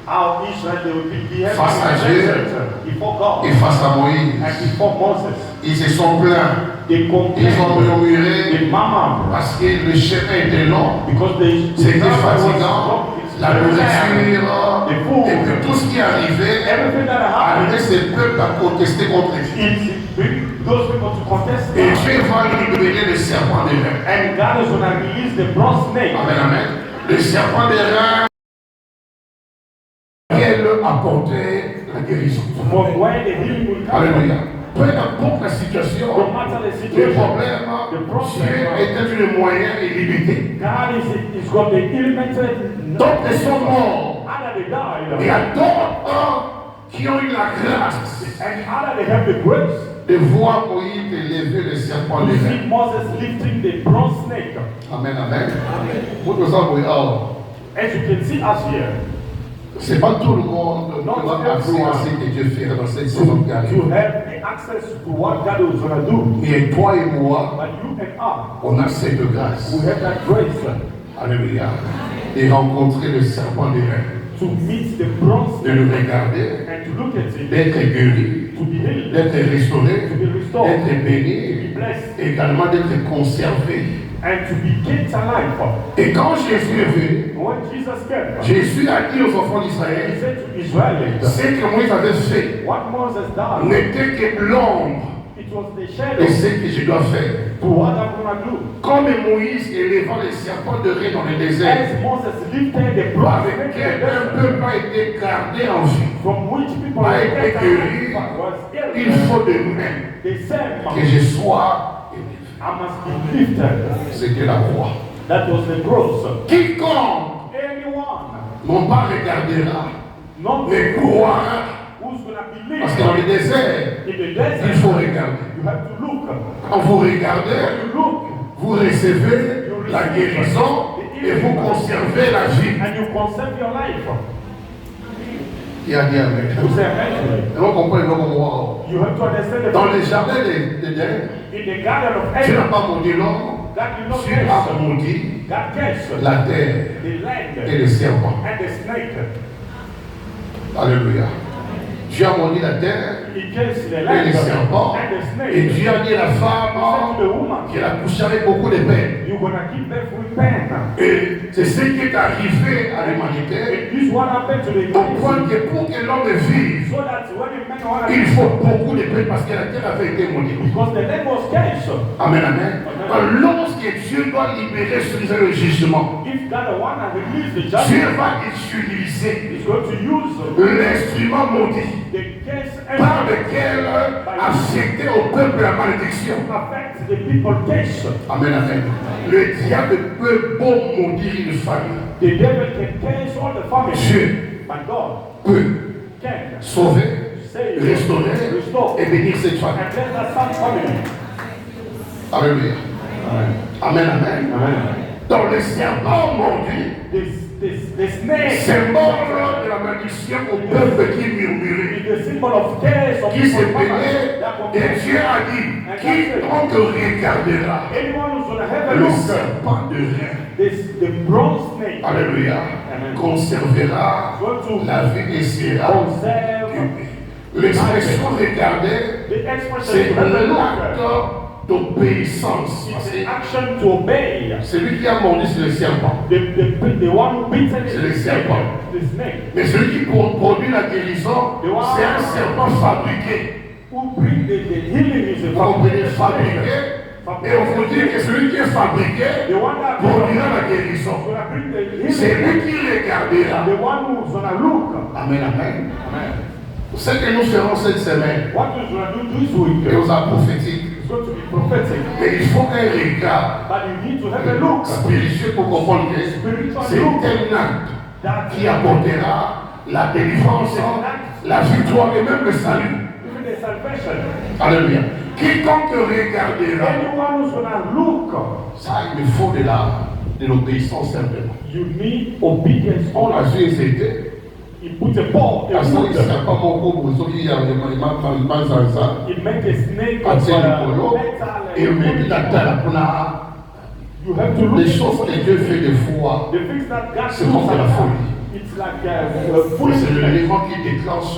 how Israel they will be behaving face à in the Dieu desert before God et face à Moïse. and before Moses. Ils se sont plaints. They Ils ont complained, murmuré they murmured parce que le chemin était long. because C'était the fatigant. La nourriture et puis tout ce qui arrivait everything that happened, amenait ces peuples à protester contre Dieu. it bring those people to contest Et God. Dieu va libérer le serpent des reins. And God is going to release the bronze snake. Amen, amen. Le serpent des reins, elle apportait la guérison. From where the healing will come from. Alléluia. Peu importe la situation, No matter the les situation, problèmes, Dieu était le moyen illimité. God is got the unlimited D'autres sont morts. Other they Il y died. a d'autres qui ont eu la grâce And other they have the grace. de voir Moïse élever le serpent To des reins. see Moses lifting the bronze snake. Amen, amen. Vous nous envoyez hors. As you can see us here, C'est pas tout le monde qui va accès à ce que Dieu fait dans cette saison qui arrive. to have the access to what God is going to do. Et toi et moi, But you and I, on a cette grâce. we have that grace Alléluia. De rencontrer le serpent des reins. to meet the bronze De snake le regarder, and to look at it, d'être guéri, to be healed, d'être restauré, to be restored, d'être to béni, be blessed, également d'être conservé. and to be kept alive. Et quand Jésus est venu, When Jesus came, Jésus a dit aux enfants he d'Israël, said to Israelites, ce que Moïse avait fait what Moses done, n'était que l'ombre it was the de shadow ce que je dois faire. to what I'm going to do. Comme Moïse élevant les serpents de reins dans le désert, As Moses lifted the bronze avec snake in lequel the un desert, peuple a été gardé en vie, from which people a were été kept guéri, alive, was il ill. faut de même The same, que je sois élevé. I must be lifted. C'était la voie. That was the cross. Quiconque Anyone, non pas regardera, not mais croira. who's going to believe Parce que dans le désert, in the il desert, faut regarder. you have to look. Quand vous regardez, When you look, vous recevez la guérison et vous conservez la vie. and you conserve your life. Il y a dit Amen. You say amen. Et on comprend le moment. You have to understand that Dans le jardin d'Éden, in the garden of Dieu n'a Eden, pas maudit l'homme, God did not Dieu a curse. maudit God cursed la terre the land et le serpent. and the snake. Alléluia. Dieu a maudit la terre He cursed the et land le serpent. and the Et snake. Dieu a dit à la He said to femme the woman, qu'elle a couché avec beaucoup de peine. you're going to give birth with pain. Et c'est ce qui est arrivé à l'humanité, And this is what happened to the au point humanity. que pour que l'homme vive, So that when the man wanted il faut beaucoup de peine parce que la terre avait été maudite. because the land was cursed. Amen, amen. Alors, lorsque Dieu doit libérer sur Israël le jugement, If God want to release the Dieu judgment, va utiliser He's going to use l'instrument maudit the curse par and lequel affecter au peuple la malédiction. affect the people curse. Amen, amen. Le diable peut beau maudire une famille. The devil can curse all the family. Dieu But God peut can sauver, save, restaurer restore, et bénir cette famille. and bless that some family. Alléluia. Amen, amen. Donc les serpents mordus, The snake symbole de la malédiction au peuple qui murmurait, is the symbol of curse of qui se people. plaignait, et Dieu a dit, quiconque regardera Anyone who's going to have a le look, serpent de rein, the bronze snake alléluia, conservera la vie et sera conserve guéri. L'expression regarder, the expression c'est to have a look. l'acte d'obéissance. It's an action to obey. Celui qui a mordu, c'est le serpent. The one who beats it C'est le is serpent. the snake. Mais celui qui produit la guérison, c'est un serpent fabriqué. Who bring the healing is a Vous comprenez, fabriqué. Et on vous dit que celui qui est fabriqué The one that produira la guérison. gonna bring the C'est healing. lui qui regardera. The one who's gonna look. Amen, amen. Amen. Ce que nous ferons cette semaine, What is gonna do this week? et aux a prophétique, It's going to be prophetic. mais il faut un regard But you need to have a look. spirituel pour comprendre que c'est un acte qui apportera la délivrance, la victoire et même le salut. Even the salvation. Alléluia. Quiconque regardera, Anyone who's gonna look, ça il me faut de l'obéissance simplement. you need obedience On a only. vu c'était. He put a ball, a Parce qu'il wood. ne sait pas mon gros besoin, il y a un ça. He make a snake Ah, of c'est le colo. metal. Et il me dit la terre, You have to look. les choses que Dieu fait des fois, The things that God c'est does comme de la sometimes, folie. it's like c'est le foolishness. élément qui déclenche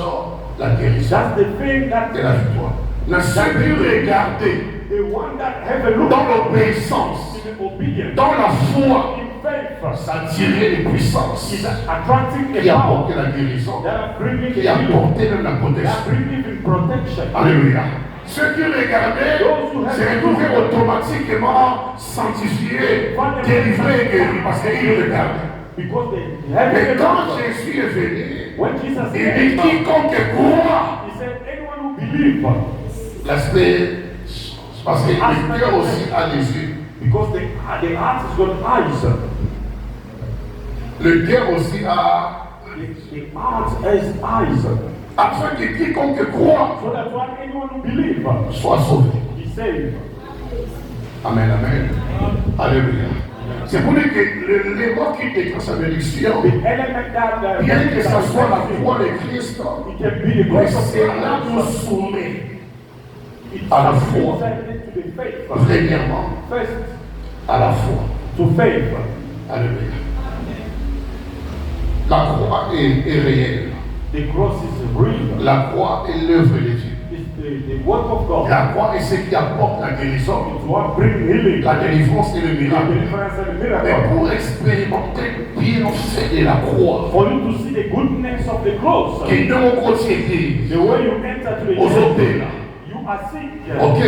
la guérison That's the thing that et la victoire. N'a jamais regardé the one that have a look dans l'obéissance, in obedience, dans la foi, in faith, s'attirer les puissances is attracting qui a power apportent la guérison, that are bringing qui a healing, apportent même la that are protection. bringing in protection. Alléluia. Ceux qui regardaient se retrouvaient automatiquement sanctifiés, délivrés et guéris parce qu'ils regardaient. Because they have Mais a quand look. Jésus est venu, When Jesus il dit came, quiconque croit, he said, anyone who believes, l'aspect, parce que le cœur aussi a les yeux. because the heart is got eyes. Le cœur aussi a, The heart has eyes. afin que quiconque croit So that when anyone who believes, soit sauvé. he saved. Amen, amen. Alléluia. C'est pour dire que l'élément qui déclenche la bénédiction, The element that bien que ce soit la foi de Christ, it can be the mais grace of cela nous God. soumet It's à la foi. submitted to the faith. Premièrement, First, à la foi. to faith. Alléluia. La croix est réelle. The cross is real. La croix est l'œuvre de Dieu. It's the work of God. La croix est ce qui apporte la guérison, It's what brings healing, la délivrance et le the miracle. deliverance and the Mais miracle. pour expérimenter le bienfait de la croix, For you to see the goodness of the cross, qui est dans mon côté, the way you enter to the aux church, hôtels, you are sick. ok,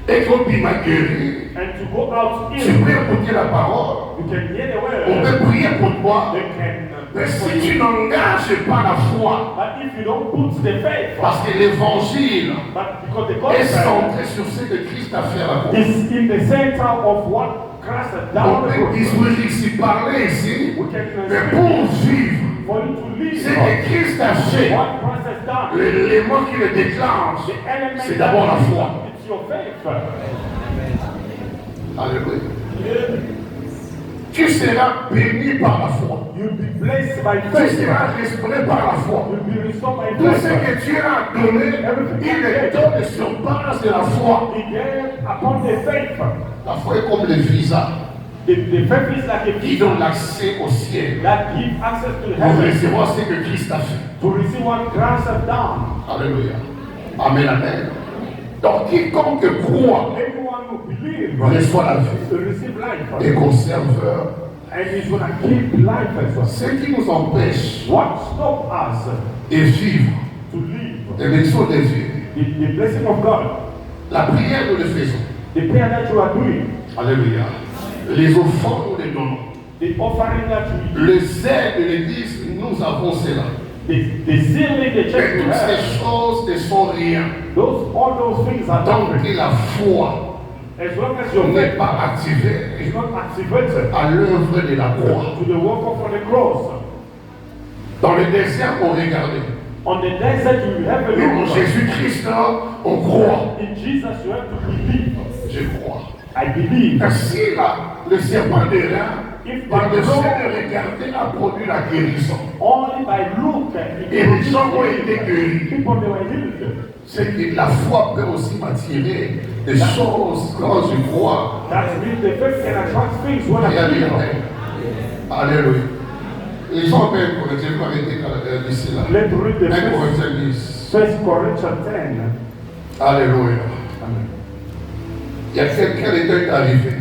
et qu'on m'a guéri, And to go out tu ill, peux écouter la parole, you can hear the on word. peut prier pour toi, They can mais pray for si tu you. n'engages pas la foi, But if you don't put the faith, parce que l'évangile but because the est gospel centré sur ce que Christ a fait à la croix. is in the center of what Christ has done On on the peut cross, ici parler ici, we can mais pour vivre for you to live ce que Christ a fait, what Christ has done. l'élément qui le déclenche, The element c'est d'abord la foi. it's your faith. Alléluia. Tu seras béni par la foi. You'll be blessed by Tu faith. seras restauré par la foi. You'll be restored by Tout ce faith. que Dieu a donné, il le donne sur base de la foi. He gave upon the faith. La foi est comme le visa The faith is like a qui key donne l'accès au ciel that gives access to pour heaven recevoir ce que Christ a fait. to receive what Christ has done. Alléluia. Amen, amen. Donc quiconque croit Anyone who believes reçoit la vie will receive life. et conserve. And he's going to keep life as well. Ce qui nous empêche What stops us de vivre to live? les bénédictions de Dieu, The blessing of God. la prière nous le faisons. The prayer that you are doing. Alléluia. Les offrandes nous les donnons. The offering that you Le zèle de l'église, nous avons cela. the sealing the Mais church you toutes have. ces choses ne sont rien. All those things are Tant done. que la foi As long as your n'est faith pas activée is not activated à l'œuvre de la croix. to the work of the cross. Dans le désert, on regardait. On the desert you have a Mais en look. Jésus-Christ, on croit. In Jesus you have to believe. Je crois. I believe Si le serpent de rein, if par by le fait law, de regarder, a produit la guérison. only by look, Et les gens ont été guéris. people they were healed. C'est que la foi peut aussi m'attirer des choses quand je crois. That means the faith can attract things when I believe. Alléluia. Les gens peuvent corriger, vous arrêter d'ici là. Let's read the 1 Corinthiens 10. 1 Corinthians 10. Alléluia. Amen. Il y a quelqu'un qui est arrivé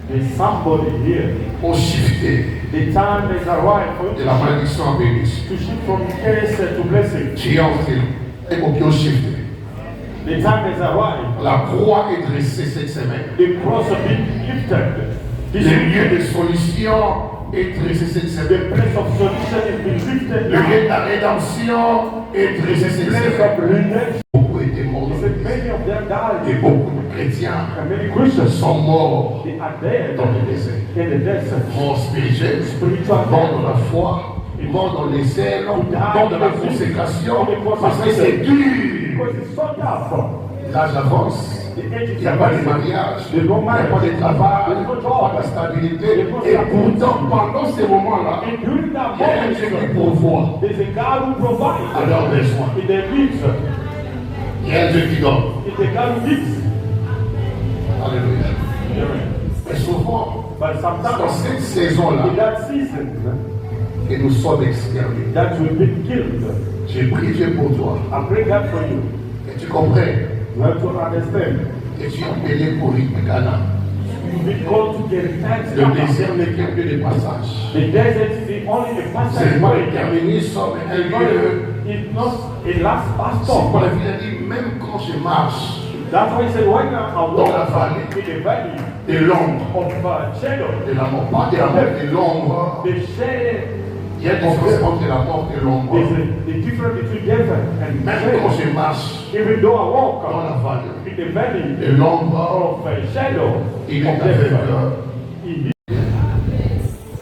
There's somebody here. pour shifter The time is arrived for de you la malédiction à bénédiction. to shift from curse to blessing. Tu es entré et pour que shifter. The time is arrived. La croix est dressée cette semaine. The cross has been lifted. Le lieu de solution est dressé cette The semaine. place of solution has been lifted. Le lieu de la rédemption est dressé cette Place semaine. of redemption. Beaucoup étaient morts. He said many of them Et died. beaucoup de chrétiens And many Christians sont morts they are dead dans le désert. in the desert. Morts spirituels, Spiritual morts dans death. la foi, morts dans les ailes, morts dans la consécration, parce que c'est dur. Because it's so tough. L'âge avance. The age Il is n'y a pas de advancing. mariage, il There's n'y no a pas marriage. de travail, There's no pas job. de stabilité. Et pourtant, pendant ces moments-là, And during that il y a un Dieu qui moment, pourvoit there's a God who provides à leurs besoins. in their needs. Il y a un Dieu qui donne. It's a God who gives. Alléluia. Amen. Mais souvent, But dans sometimes cette saison-là, in that season que nous sommes exterminés, that we've been killed, j'ai prié pour toi. I pray that for you. Que tu comprennes You have to understand. que tu es appelé pour Ghana. You've been called to get thanks. Le désert n'est qu'un lieu de passage. The desert is the only the C'est passage pas way. déterminé comme un lieu. It's not a last C'est stop. pour la vie, il a dit, même quand je marche That's why he said, when I dans la walk vallée in the valley de l'ombre, of shadow, de la mort, pas de la mort, de l'ombre. the shade, Il y a une différence entre la mort et l'ombre. there's the difference between death and Même quand shade. je marche Even though I dans walk la vallée in the valley de l'ombre, of shadow, il est of avec death, eux.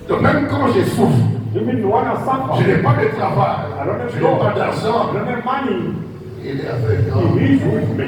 Donc même quand je souffre, even when I je suffer, n'ai pas de travail, I don't have je n'ai pas job, I d'argent, don't have money, il est avec eux. he is with me.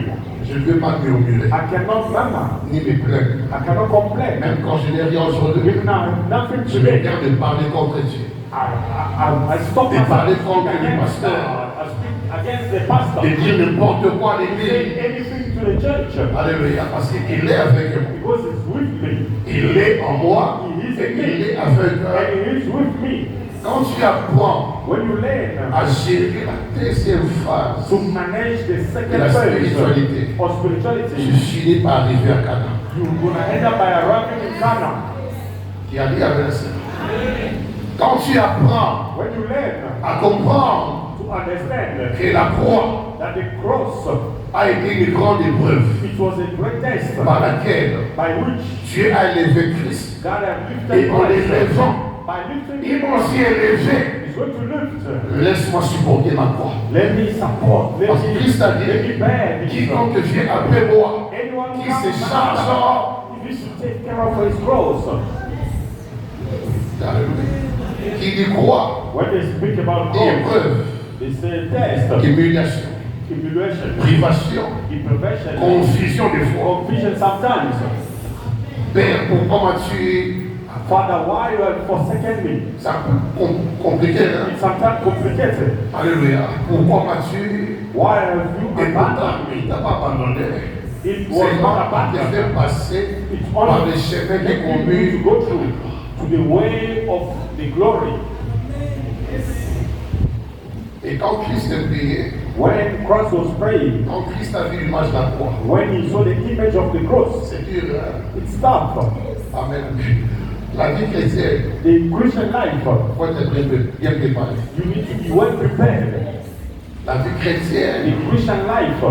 Je ne peux pas murmurer, I cannot murmur, ni me plaindre. I cannot complain. Même quand je n'ai rien aujourd'hui, Even now, I have nothing je me today. garde de parler contre Dieu. I stop De myself parler to contre speak le against pasteur. I speak against the pastor. De dire n'importe quoi à Say l'église. anything to the church Alléluia, parce qu'il est avec moi. because it's with me Il est en moi et il est avec eux. and he is with me. Quand tu apprends When you learn à gérer la deuxième phase, to manage the second La phase spiritualité. of tu spirituality, finis par arriver à Canaan. you're gonna end up by arriving in Ghana. Qui a dit avec ça. Quand tu apprends When you learn à comprendre to understand que la croix that the cross, a été une grande épreuve it was a great test par laquelle by which Dieu a élevé Christ. God has Et lifted en Christ. l'élevant, By lifting ils m'ont aussi élevé. He's going to lift. Laisse-moi supporter ma croix. Let me support. Let Parce que me, Christ a let me dit, bear this. quiconque vient après moi, Anyone who qui comes se after, charge, if he should take care of his cross. Alléluia, qui dit croix, When they speak about cross, épreuve, they say test, humiliation, humiliation, privation, deprivation, confusion de foi. confusion sometimes. Père, pourquoi m'as-tu. Father, why you have forsaken me? C'est un peu compliqué, hein? It's sometimes complicated. Alléluia. Pourquoi m'as-tu. Why have you Et pourtant, abandoned il me? ne t'a pas abandonné. It was C'est not moi qui t'ai abandoned. fait passer It's par only les chemins qui making you to conduisent. go through to the way of the glory. Et quand Christ est prié, When Christ was praying, quand Christ a vu l'image de la croix, when he saw the image of the cross, c'est dur, hein? it's tough. Amen. La vie chrétienne, The Christian life, faut être bien préparé. you need to be well prepared. La vie chrétienne, The Christian life,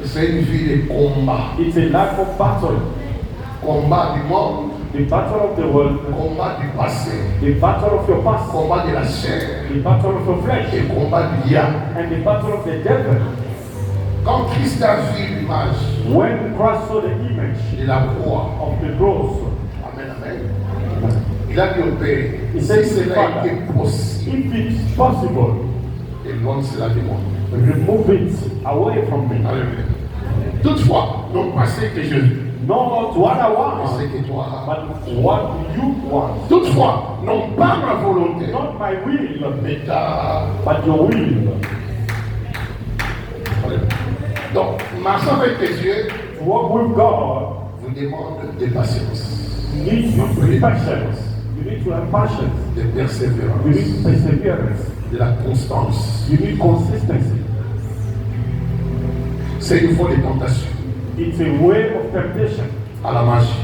c'est une vie de combat. it's a life of battle. Combat du monde, The battle of the world, combat du passé, the battle of your past, combat de la chair the battle of your flesh, et combat du diable. and the battle of the devil. Quand Christ a vu l'image When Christ saw the image de la croix, of the cross, amen, amen, il a dit au Père, Il si s'est dit, cela Father, était possible, if it's possible, et loin cela de moi. remove it away from me. Alléluia. Toutefois, le passé que je Not what I mais want, ce que toi. but what you want. Toutefois, non pas ma volonté, Not my will, mais ta. but your will. Donc, marchant avec tes yeux To walk with God, vous demande de patience, you need to be patient. You need to have patience. de You persévérance, need perseverance. de la constance. You need consistency. C'est une fois de tentation It's a way of temptation à la magie,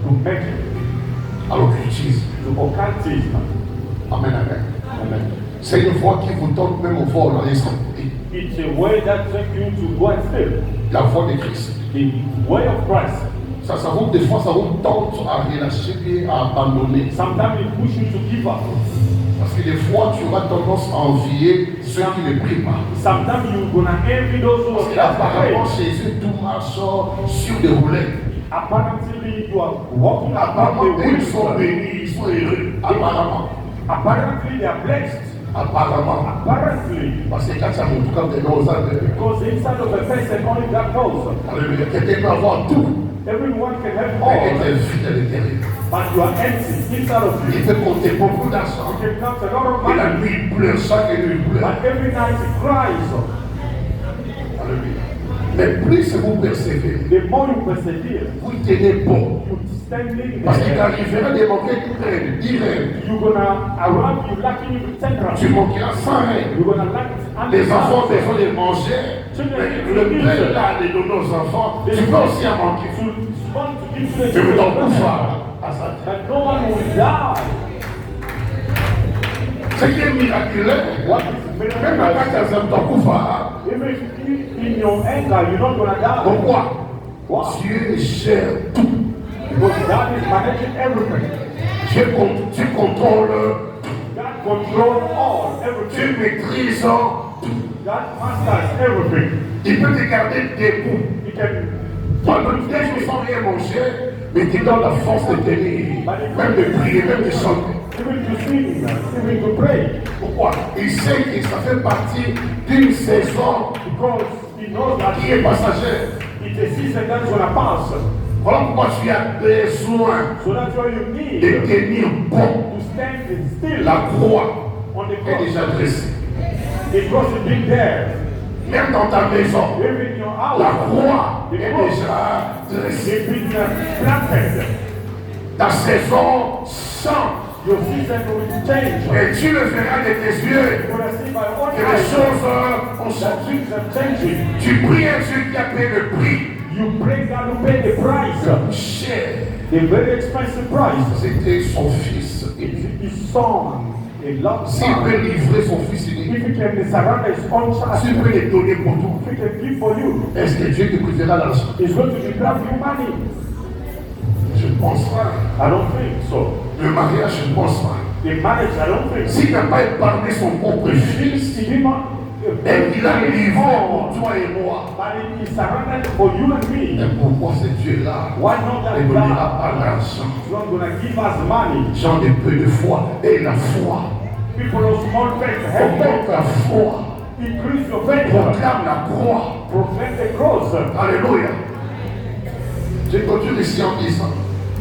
to make it, à l'occultisme. to occultism. Amen, amen. Amen. C'est une voix qui vous tente même au vol dans l'esprit. It's a way that takes you to go and still. La voix de Christ. The way of Christ. Ça vous, des fois, ça vous tente à relâcher et à abandonner. Sometimes it pushes you to give up. Parce que des fois, tu auras tendance à envier ceux qui ne prient pas. Sometimes you're gonna envy those who Parce are qu'apparemment, afraid. chez eux, tout marche sur des roulettes. Apparently, you are walking Apparemment, about the ils sont wisdom. bénis, ils sont heureux. Apparemment. Apparently, they are blessed. Apparemment. Apparently, Parce que quand ça monte, quand tu es dans un because inside of a person only God knows. alléluia, quelqu'un peut avoir tout, Everyone can have mais il est all, vide à l'intérieur. but you are empty inside of Il you. peut compter beaucoup d'argent. You can count a lot of Et la money, nuit, il pleure, chaque nuit, il pleure. but every night it cries. Alléluia. Mais plus vous persévérez, The more you persevere, vous tenez bon. you standing Parce qu'il there. arrivera des moments qui prennent 10 rêves. You're gonna arrive, you lacking in Tu temperance. manqueras 100 rêves. You're gonna lack Les enfants ont understanding. besoin de manger. Mais le père là de donner aux enfants, tu peux aussi en manquer. To want to give to the Je vous donne children, pouvoir à ça. that no one will die. Ce qui est miraculeux, What is même miraculous? quand tu as un pouvoir, Even if in your anger you're not gonna die. pourquoi? Why? Dieu gère tout. Because God is managing everything. Tu contrôles, God controls all, tu everything. maîtrises tout. God masters everything. Il peut te garder debout. He can Pendant que tu sans rien manger, mais tu donnes la force de tenir, même de prier, même de chanter. even to sing, even to pray. Pourquoi? Il sait que ça fait partie d'une saison Because he knows that qui est passagère. it's a season that's gonna pass. Voilà pourquoi tu as besoin So that's why you need de to tenir bon. stand still La croix on the est cross. déjà dressée. The cross is being there. Même dans ta maison, Even in your house. la croix The est cross déjà dressée. is being planted. Ta saison change. Your season will change. Et tu le verras de tes yeux You're gonna see by own que les eyes choses ont that changé. things are changing. Tu pries un Dieu qui a payé le prix You pray God to pay the price. cher. A very expensive price. C'était son fils. It's his son. A love S'il son. peut livrer son fils unique, If he can surrender his own s'il child, peut les donner pour tout, if he can give for you, est-ce que Dieu te privera l'argent? he's going to deprive you money. Je ne pense pas. I don't think so. Le mariage, je ne pense pas. The marriage, I don't think so. S'il n'a pas épargné son propre fils, He did not. et qu'il a livré pour toi et moi, But he surrendered for you and me. et pourquoi ce Dieu-là Why not that ne God donnera pas l'argent? is not going to give us money? Gens de peu de foi et la foi. People of small faith, Augmente help la foi. increase your faith. Proclame la croix. Proclaim the cross. Alléluia. Je continue ici en disant.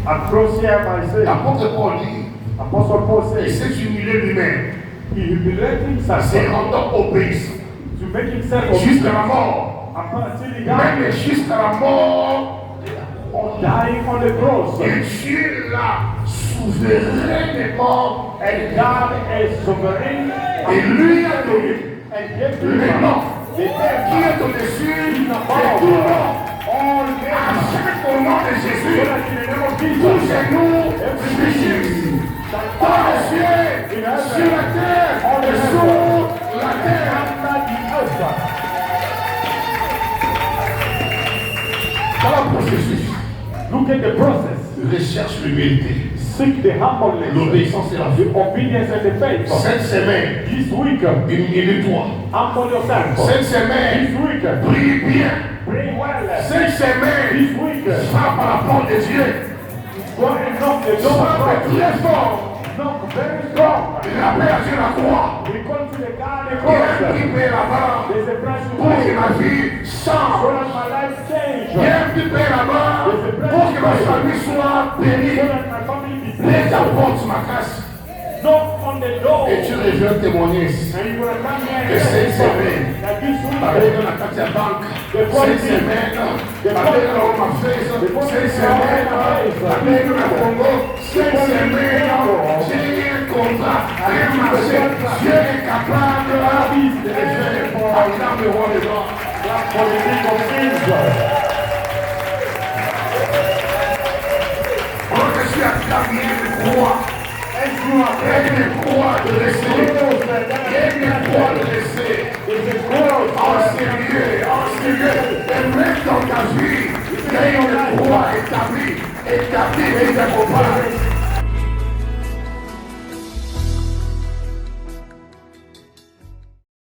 Across here by saying, L'apôtre Paul dit, Apostle Paul il says, s'est humilié lui-même, he humiliated himself s'est rendant obéissant to make himself jusqu'à la mort. until he died, Même jusqu'à la mort. dying on the cross. Et Dieu l'a souverainement And God is sovereign et lui a donné and gave le him nom the qui name est au-dessus de above tout nom. all À names. chaque nom de So Jésus, that in the name of tous Jesus, ces noms fléchissent dans les cieux, sur la terre, et sous la terre. under the earth. Dans le processus, Look at the process. recherche l'humilité, Seek the humbleness, l'obéissance et la the foi. obedience and the faith. Cette semaine, This week, humilie-toi. humble yourself. Cette This semaine, week, prie bien. pray well. Cette semaine, This week, frappe à la porte de Dieu. go and knock the door of Frappe God. très fort. Knock very strong. Rappelle à Dieu la croix. We come to the God Il the y a un cross. petit peu là-bas There's a price to pour que pay. ma vie So change. that my life change. Il y a un petit peu là-bas There's pour que ma famille soit bénie. so that my family be Les blessed. apporte ma casse. Knock on the door. Et tu reviens témoigner. And you will come here Que cette semaine, that this week, avec la Katia Bank, cette semaine, avec la Home Affairs, cette semaine, avec le Congo, cette semaine, j'ai un contrat, un marché, Dieu est capable de le faire. Acclame le roi des gens. for the king of Israel. Pendant que je suis acclamé, il croit. And you are Il me croit de laisser. Il me croit de laisser. En sérieux, et même dans ta vie, il y a une loi établie, et ta vie est